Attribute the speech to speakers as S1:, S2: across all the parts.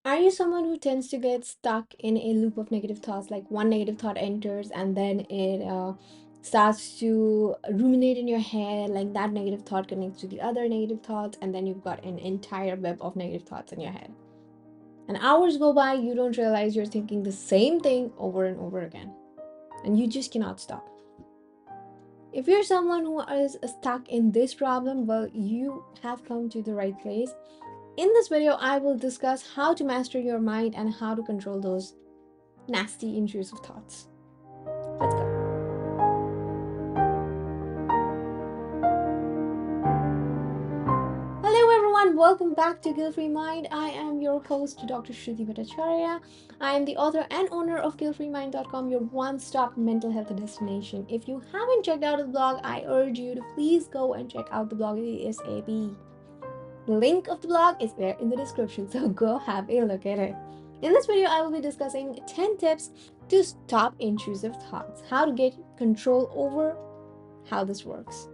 S1: Are you someone who tends to get stuck in a loop of negative thoughts? Like one negative thought enters and then it starts to ruminate in your head, like that negative thought connects to the other negative thoughts, and then you've got an entire web of negative thoughts in your head. And hours go by, you don't realize you're thinking the same thing over and over again, and you just cannot stop. If you're someone who is stuck in this problem, well, you have come to the right place. In this video, I will discuss how to master your mind and how to control those nasty, intrusive thoughts. Let's go. Hello everyone, welcome back to Guilt Free Mind. I am your host, Dr. Shruti Bhattacharya. I am the author and owner of guiltfreemind.com, your one-stop mental health destination. If you haven't checked out the blog, I urge you to please go and check out the blog ASAP. The link of the blog is there in the description, so go have a look at it. In this video, I will be discussing 10 tips to stop intrusive thoughts, how to get control over how this works.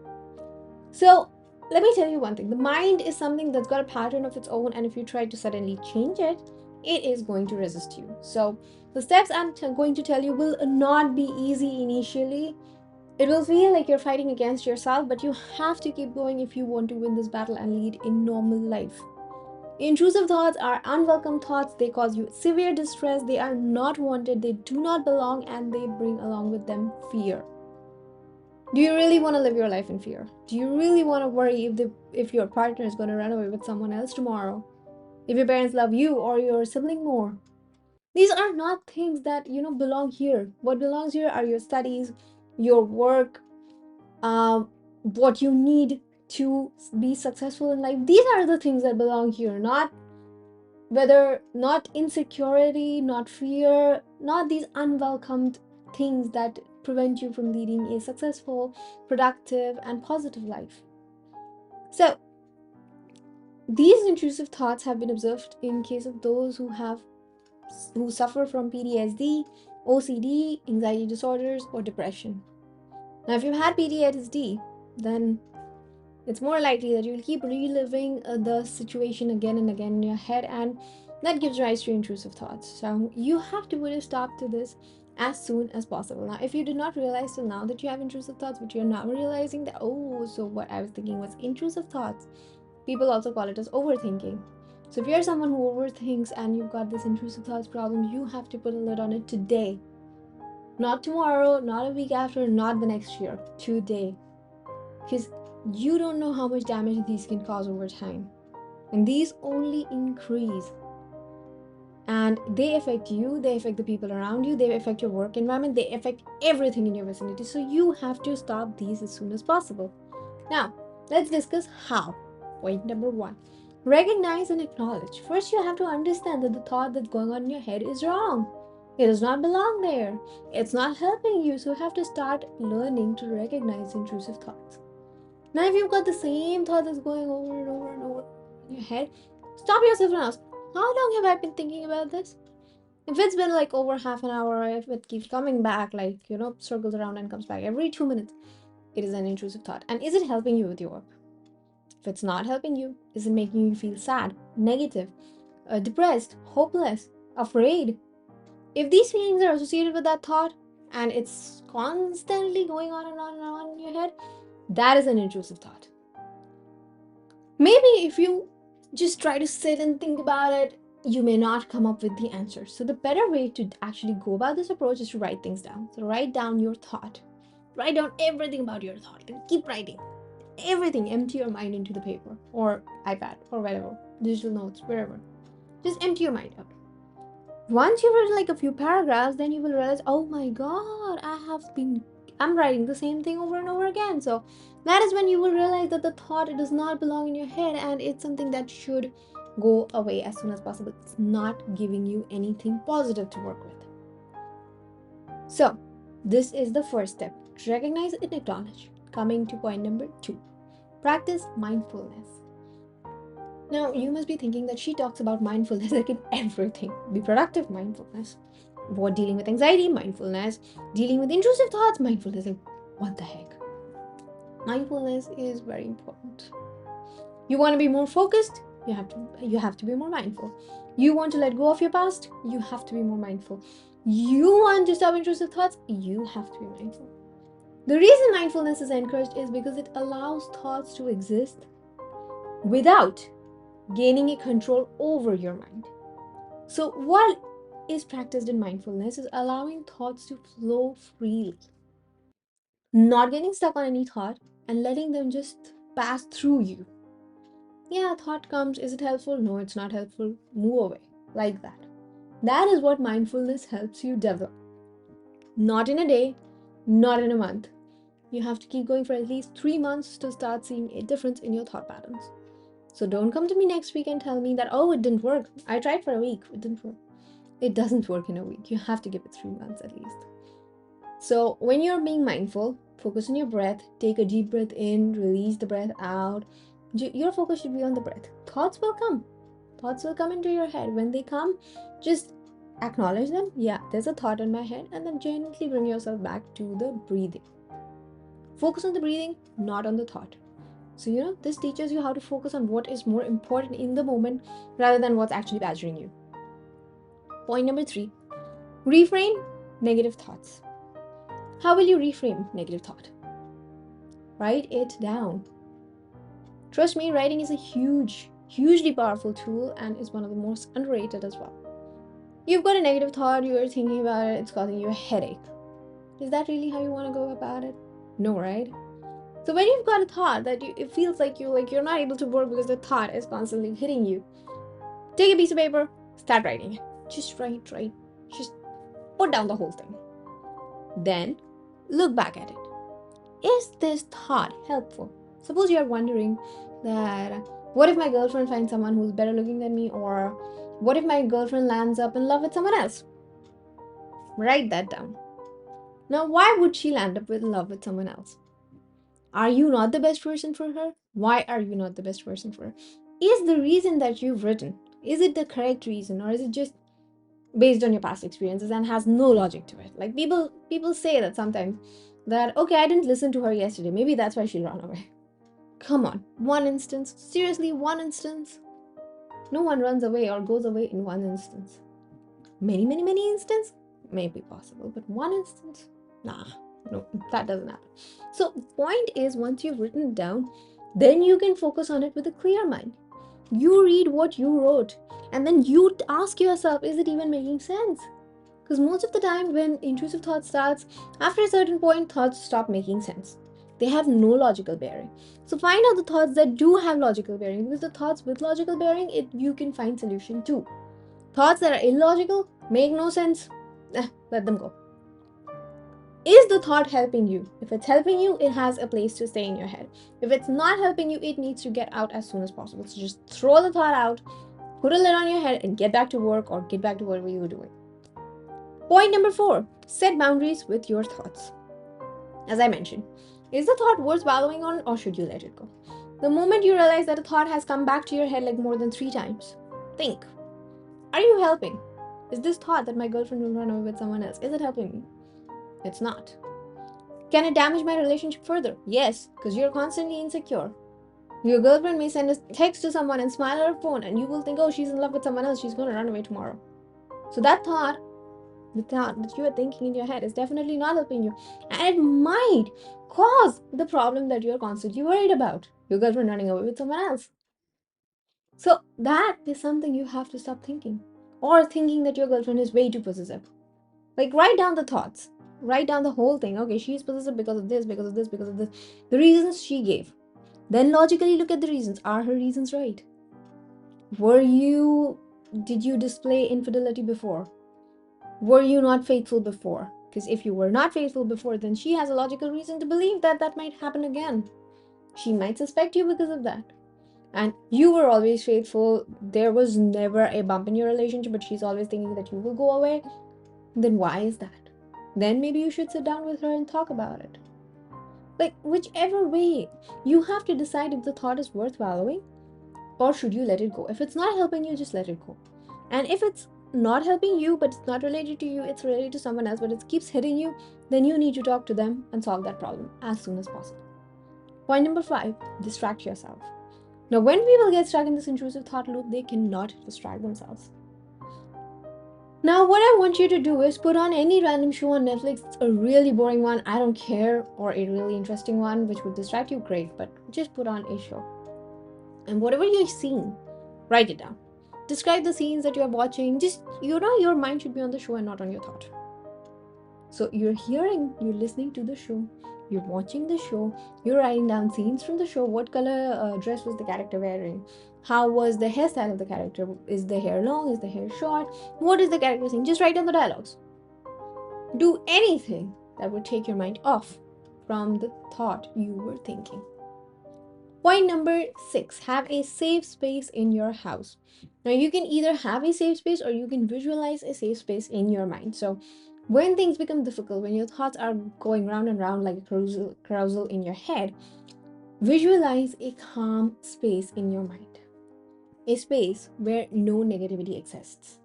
S1: So, let me tell you one thing. The mind is something that's got a pattern of its own, and if you try to suddenly change it, it is going to resist you. So, the steps I'm going to tell you will not be easy initially. It will feel like you're fighting against yourself, but you have to keep going if you want to win this battle and lead a normal life. Intrusive thoughts are unwelcome thoughts. They cause you severe distress. They are not wanted. They do not belong, and they bring along with them fear. Do you really want to live your life in fear? Do you really want to worry if your partner is going to run away with someone else tomorrow? If your parents love you or your sibling more? These are not things that belong here. What belongs here are your studies, your work, what you need to be successful in life. These are the things that belong here, not insecurity, not fear, not these unwelcomed things that prevent you from leading a successful, productive, and positive life. So, these intrusive thoughts have been observed in case of those who suffer from PTSD, OCD, anxiety disorders, or depression. Now, if you've had PTSD, then it's more likely that you'll keep reliving the situation again and again in your head, and that gives rise to intrusive thoughts. So you have to put a stop to this as soon as possible. Now, if you did not realize till now that you have intrusive thoughts, but you're now realizing that, oh, so what I was thinking was intrusive thoughts, people also call it as overthinking. So if you're someone who overthinks and you've got this intrusive thoughts problem, you have to put a lid on it today. Not tomorrow, not a week after, not the next year. Today. Because you don't know how much damage these can cause over time. And these only increase. And they affect you, they affect the people around you, they affect your work environment, they affect everything in your vicinity. So you have to stop these as soon as possible. Now, let's discuss how. Point number 1. Recognize and acknowledge. First, you have to understand that the thought that's going on in your head is wrong. It does not belong there. It's not helping you. So you have to start learning to recognize intrusive thoughts. Now, if you've got the same thought that's going over and over and over in your head, stop yourself and ask, how long have I been thinking about this? If it's been like over half an hour, or if it keeps coming back, like, circles around and comes back every 2 minutes, it is an intrusive thought. And is it helping you with your work? If it's not helping you, is it making you feel sad, negative, depressed, hopeless, afraid? If these feelings are associated with that thought and it's constantly going on and on and on in your head, that is an intrusive thought. Maybe if you just try to sit and think about it, you may not come up with the answer. So the better way to actually go about this approach is to write things down. So write down your thought. Write down everything about your thought. Keep writing. Everything. Empty your mind into the paper or iPad or whatever. Digital notes, wherever. Just empty your mind out. Once you've written like a few paragraphs, then you will realize, oh my god, I'm writing the same thing over and over again. So that is when you will realize that the thought, it does not belong in your head, and it's something that should go away as soon as possible. It's not giving you anything positive to work with. So this is the first step. Recognize and acknowledge. Coming to point number 2. Practice mindfulness. Now, you must be thinking that she talks about mindfulness like in everything. Be productive, mindfulness. What, dealing with anxiety, mindfulness. Dealing with intrusive thoughts, mindfulness. Like, what the heck? Mindfulness is very important. You want to be more focused? You have to be more mindful. You want to let go of your past? You have to be more mindful. You want to stop intrusive thoughts? You have to be mindful. The reason mindfulness is encouraged is because it allows thoughts to exist without gaining a control over your mind. So what is practiced in mindfulness is allowing thoughts to flow freely, not getting stuck on any thought and letting them just pass through you. Yeah, thought comes. Is it helpful? No, it's not helpful. Move away. Like that. That is what mindfulness helps you develop. Not in a day, not in a month. You have to keep going for at least 3 months to start seeing a difference in your thought patterns. So don't come to me next week and tell me that, oh, it didn't work. I tried for a week. It didn't work. It doesn't work in a week. You have to give it 3 months at least. So when you're being mindful, focus on your breath. Take a deep breath in, release the breath out. Your focus should be on the breath. Thoughts will come. Thoughts will come into your head. When they come, just acknowledge them. Yeah, there's a thought in my head, and then gently bring yourself back to the breathing. Focus on the breathing, not on the thought. So, this teaches you how to focus on what is more important in the moment rather than what's actually badgering you. Point number 3, reframe negative thoughts. How will you reframe negative thought? Write it down. Trust me, writing is a hugely powerful tool and is one of the most underrated as well. You've got a negative thought, you're thinking about it, it's causing you a headache. Is that really how you want to go about it? No, right? So when you've got a thought that it feels like you're not able to work because the thought is constantly hitting you, take a piece of paper, start writing it. Just write. Just put down the whole thing. Then look back at it. Is this thought helpful? Suppose you're wondering that, what if my girlfriend finds someone who's better looking than me, or what if my girlfriend lands up in love with someone else? Write that down. Now, why would she land up in love with someone else? Are you not the best person for her? Why are you not the best person for her? Is the reason that you've written, is it the correct reason, or is it just based on your past experiences and has no logic to it? Like people say that sometimes, that, okay, I didn't listen to her yesterday, maybe that's why she ran away. Come on, one instance, seriously, one instance. No one runs away or goes away in one instance. Many instances may be possible, but one instance, nah, no, that doesn't happen. So point is, once you've written it down, then you can focus on it with a clear mind. You read what you wrote, and then you ask yourself, is it even making sense? Because most of the time when intrusive thought starts, after a certain point, thoughts stop making sense. They have no logical bearing. So find out the thoughts that do have logical bearing, because the thoughts with logical bearing, you can find solution too. Thoughts that are illogical, make no sense, let them go. Is the thought helping you? If it's helping you, it has a place to stay in your head. If it's not helping you, it needs to get out as soon as possible. So just throw the thought out, put a lid on your head, and get back to work or get back to whatever you were doing. Point number 4, set boundaries with your thoughts. As I mentioned, is the thought worth wallowing on, or should you let it go? The moment you realize that a thought has come back to your head like more than 3 times, think, are you helping? Is this thought that my girlfriend will run away with someone else, is it helping me? It's not. Can it damage my relationship further? Yes, because you're constantly insecure. Your girlfriend may send a text to someone and smile at her phone, and you will think, oh, she's in love with someone else, she's going to run away tomorrow. So that thought, the thought that you are thinking in your head, is definitely not helping you, and it might cause the problem that you're constantly worried about, your girlfriend running away with someone else. So that is something you have to stop thinking, or thinking that your girlfriend is way too possessive. Like, write down the thoughts, write down the whole thing. Okay, she's possessive because of this, because of this, because of this, the reasons she gave. Then logically look at the reasons. Are her reasons right? Did you display infidelity before? Were you not faithful before? Because if you were not faithful before, then she has a logical reason to believe that that might happen again. She might suspect you because of that. And you were always faithful. There was never a bump in your relationship, but she's always thinking that you will go away. Then why is that? Then maybe you should sit down with her and talk about it. Like, whichever way, you have to decide if the thought is worth wallowing, or should you let it go. If it's not helping you, just let it go. And if it's not helping you, but it's not related to you, it's related to someone else, but it keeps hitting you, then you need to talk to them and solve that problem as soon as possible. Point number 5, distract yourself. Now, when people get stuck in this intrusive thought loop, they cannot distract themselves. Now, what I want you to do is put on any random show on Netflix, a really boring one, I don't care, or a really interesting one, which would distract you, great, but just put on a show. And whatever you're seeing, write it down. Describe the scenes that you're watching. Just, your mind should be on the show and not on your thought. So you're listening to the show, you're watching the show, you're writing down scenes from the show. What color dress was the character wearing? How was the hairstyle of the character? Is the hair long? Is the hair short? What is the character saying? Just write down the dialogues. Do anything that would take your mind off from the thought you were thinking. Point number 6, have a safe space in your house. Now, you can either have a safe space or you can visualize a safe space in your mind. So, when things become difficult, when your thoughts are going round and round like a carousel in your head, visualize a calm space in your mind. A space where no negativity exists.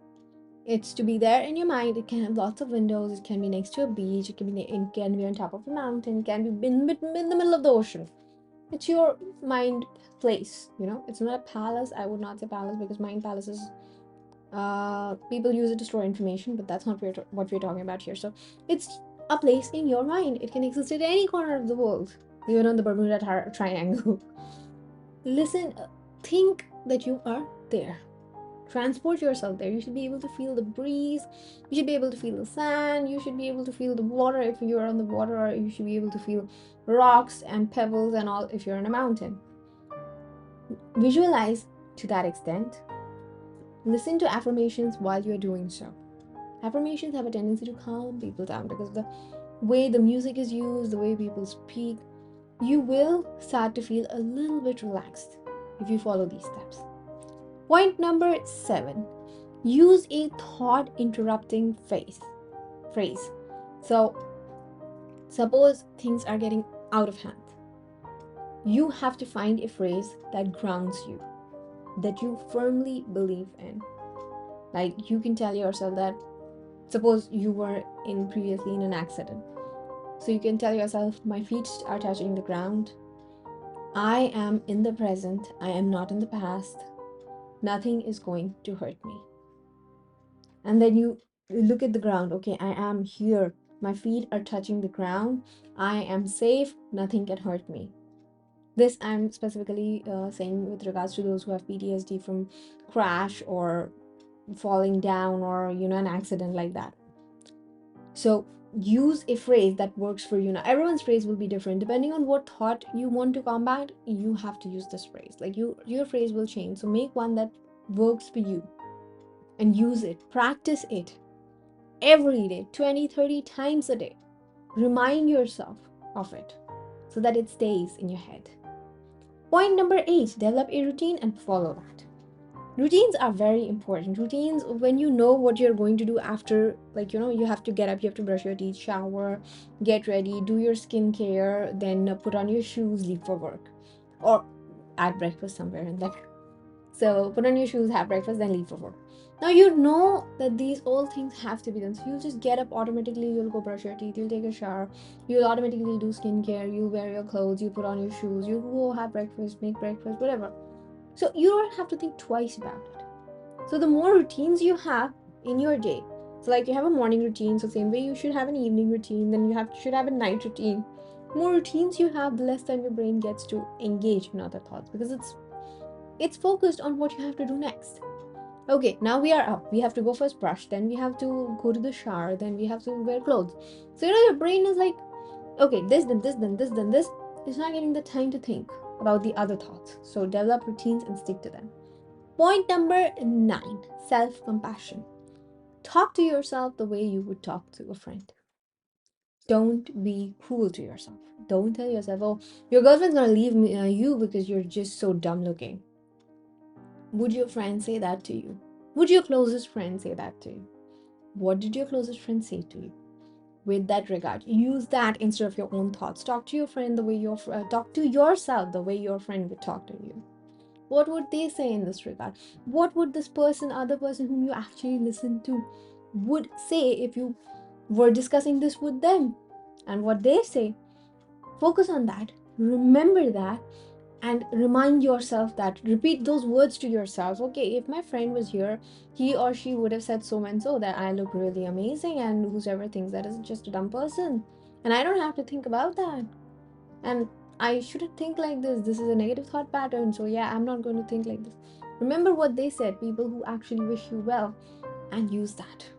S1: It's to be there in your mind. It can have lots of windows. It can be next to a beach. It can be on top of a mountain. It can be in the middle of the ocean. It's your mind place, it's not a palace. I would not say palace, because mind palaces, people use it to store information, but that's not what we're talking about here. So it's a place in your mind. It can exist at any corner of the world, even on the Bermuda Triangle. Listen, think that you are there. Transport yourself there. You should be able to feel the breeze, you should be able to feel the sand, you should be able to feel the water if you're on the water, or you should be able to feel rocks and pebbles and all if you're on a mountain. Visualize to that extent. Listen to affirmations while you're doing so. Affirmations have a tendency to calm people down, because the way the music is used, the way people speak, you will start to feel a little bit relaxed if you follow these steps. Point number 7, use a thought interrupting phrase. So, suppose things are getting out of hand. You have to find a phrase that grounds you, that you firmly believe in. Like, you can tell yourself that, suppose you were previously in an accident. So you can tell yourself, my feet are touching the ground. I am in the present. I am not in the past. Nothing is going to hurt me. And then you look at the ground. Okay, I am here. My feet are touching the ground. I am safe. Nothing can hurt me. This I'm specifically saying with regards to those who have PTSD from crash or falling down, or an accident like that. So use a phrase that works for you. Now, everyone's phrase will be different depending on what thought you want to combat. You have to use this phrase. Like, your phrase will change. So make one that works for you and use it. Practice it every day, 20-30 times a day. Remind yourself of it so that it stays in your head. Point number 8, develop a routine and follow that. Routines are very important. Routines, when you know what you're going to do after, like, you have to get up, you have to brush your teeth, shower, get ready, do your skincare, then put on your shoes, leave for work, or add breakfast somewhere in there. So put on your shoes, have breakfast, then leave for work. Now you know that these all things have to be done. So you'll just get up automatically, you'll go brush your teeth, you'll take a shower, you'll automatically do skincare, you'll wear your clothes, you put on your shoes, you'll go have breakfast, make breakfast, whatever. So you don't have to think twice about it. So the more routines you have in your day, so like you have a morning routine, so same way you should have an evening routine, then you should have a night routine. More routines you have, the less time your brain gets to engage in other thoughts, because it's focused on what you have to do next. Okay, now we are up. We have to go first brush, then we have to go to the shower, then we have to wear clothes. So your brain is like, okay, this, then this, then this, then this. It's not getting the time to think about the other thoughts. So develop routines and stick to them. Point number 9, self-compassion. Talk to yourself the way you would talk to a friend. Don't be cruel to yourself. Don't tell yourself, oh, your girlfriend's gonna leave you because you're just so dumb looking. Would your friend say that to you? Would your closest friend say that to you? What did your closest friend say to you? With that regard, use that instead of your own thoughts. Talk to your friend the way talk to yourself the way your friend would talk to you. What would they say in this regard? What would this other person whom you actually listen to, would say if you were discussing this with them? And what they say, focus on that. Remember that. and remind yourself that, repeat those words to yourself. Okay, if my friend was here, he or she would have said so and so, that I look really amazing, and whosoever thinks that is just a dumb person, and I don't have to think about that, and I shouldn't think like this is a negative thought pattern, so yeah, I'm not going to think like this. Remember what they said, people who actually wish you well, and use that.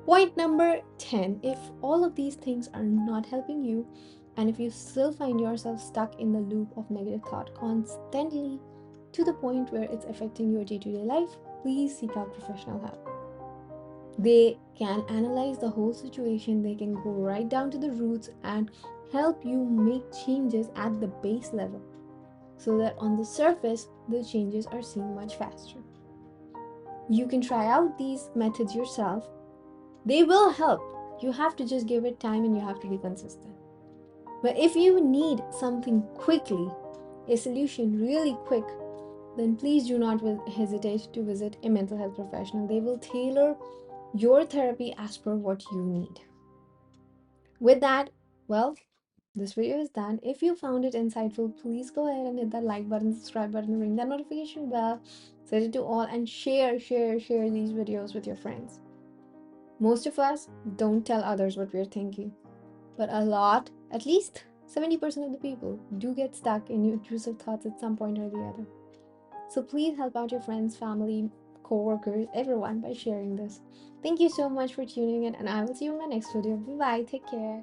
S1: Point number 10, if all of these things are not helping you, and if you still find yourself stuck in the loop of negative thought constantly to the point where it's affecting your day to day life, please seek out professional help. They can analyze the whole situation, they can go right down to the roots and help you make changes at the base level so that on the surface, the changes are seen much faster. You can try out these methods yourself. They will help. You have to just give it time and you have to be consistent. But if you need something quickly, a solution really quick, then please do not hesitate to visit a mental health professional. They will tailor your therapy as per what you need. With that, well, this video is done. If you found it insightful, please go ahead and hit that like button, subscribe button, ring that notification bell, set it to all, and share these videos with your friends. Most of us don't tell others what we're thinking, but a lot, at least 70% of the people, do get stuck in intrusive thoughts at some point or the other. So please help out your friends, family, co-workers, everyone by sharing this. Thank you so much for tuning in, and I will see you in my next video. Bye bye, take care.